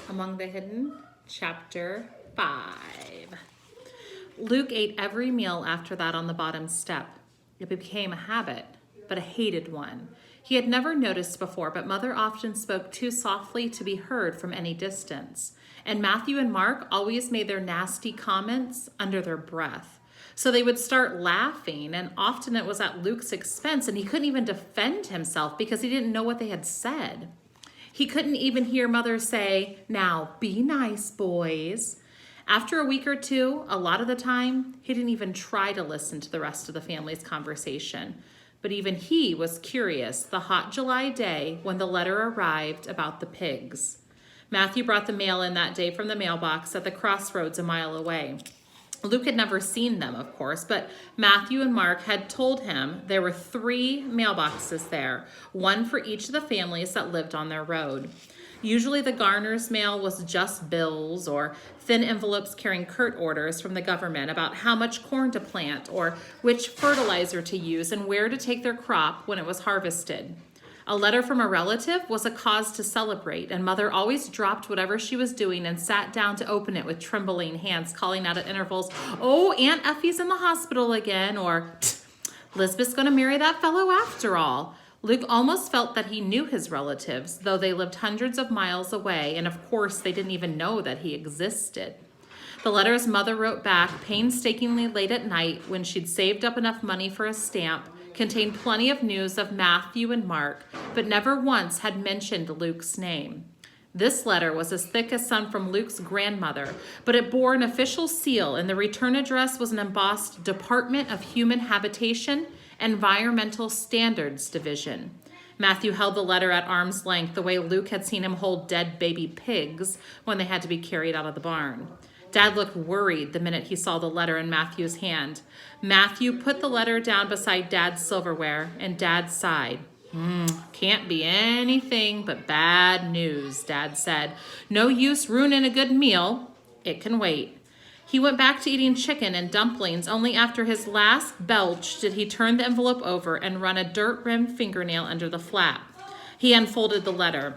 Among the Hidden, Chapter 5. Luke ate every meal after that on the bottom step. It became a habit, but a hated one. He had never noticed before, but Mother often spoke too softly to be heard from any distance. And Matthew and Mark always made their nasty comments under their breath. So they would start laughing, and often it was at Luke's expense, and he couldn't even defend himself because he didn't know what they had said. He couldn't even hear Mother say, "Now, be nice, boys." After a week or two, a lot of the time, he didn't even try to listen to the rest of the family's conversation. But even he was curious the hot July day when the letter arrived about the pigs. Matthew brought the mail in that day from the mailbox at the crossroads a mile away. Luke had never seen them, of course, but Matthew and Mark had told him there were 3 mailboxes there, one for each of the families that lived on their road. Usually the Garner's mail was just bills or thin envelopes carrying curt orders from the government about how much corn to plant or which fertilizer to use and where to take their crop when it was harvested. A letter from a relative was a cause to celebrate, and Mother always dropped whatever she was doing and sat down to open it with trembling hands, calling out at intervals, "Oh, Aunt Effie's in the hospital again," or "Lisbeth's going to marry that fellow after all." Luke almost felt that he knew his relatives, though they lived hundreds of miles away, and of course they didn't even know that he existed. The letters Mother wrote back painstakingly late at night when she'd saved up enough money for a stamp contained plenty of news of Matthew and Mark, but never once had mentioned Luke's name. This letter was as thick as some from Luke's grandmother, but it bore an official seal, and the return address was an embossed Department of Human Habitation, Environmental Standards Division. Matthew held the letter at arm's length the way Luke had seen him hold dead baby pigs when they had to be carried out of the barn. Dad looked worried the minute he saw the letter in Matthew's hand. Matthew put the letter down beside Dad's silverware, and Dad sighed. Can't be anything but bad news, Dad said. No use ruining a good meal. It can wait. He went back to eating chicken and dumplings. Only after his last belch did he turn the envelope over and run a dirt-rimmed fingernail under the flap. He unfolded the letter.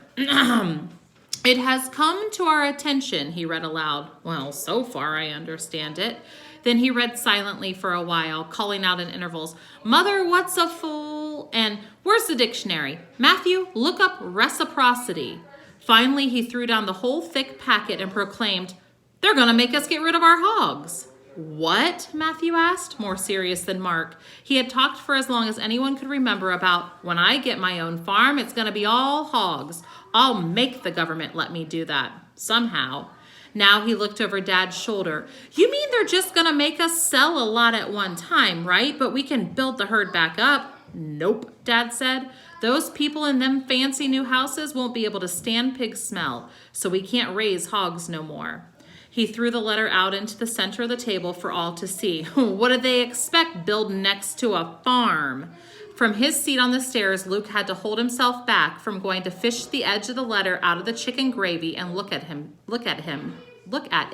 "It has come to our attention," he read aloud. "Well, so far I understand it." Then he read silently for a while, calling out in intervals, "Mother, what's a fool?" and "Where's the dictionary? Matthew, look up reciprocity." Finally, he threw down the whole thick packet and proclaimed, "They're going to make us get rid of our hogs." "What?" Matthew asked, more serious than Mark. He had talked for as long as anyone could remember about, "When I get my own farm, it's going to be all hogs. I'll make the government let me do that, somehow." Now he looked over Dad's shoulder. "You mean they're just going to make us sell a lot at one time, right? But we can build the herd back up." "Nope," Dad said. "Those people in them fancy new houses won't be able to stand pig smell, so we can't raise hogs no more." He threw the letter out into the center of the table for all to see. What did they expect building next to a farm? From his seat on the stairs, Luke had to hold himself back from going to fish the edge of the letter out of the chicken gravy and look at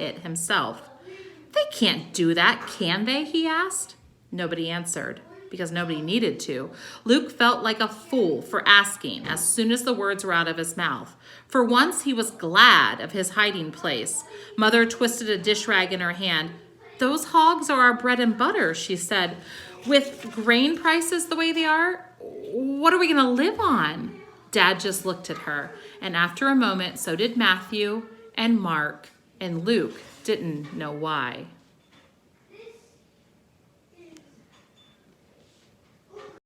it himself. "They can't do that, can they?" he asked. Nobody answered, because nobody needed to. Luke felt like a fool for asking as soon as the words were out of his mouth. For once, he was glad of his hiding place. Mother twisted a dish rag in her hand. "Those hogs are our bread and butter," she said. "With grain prices the way they are, what are we going to live on?" Dad just looked at her, and after a moment, so did Matthew and Mark, and Luke didn't know why.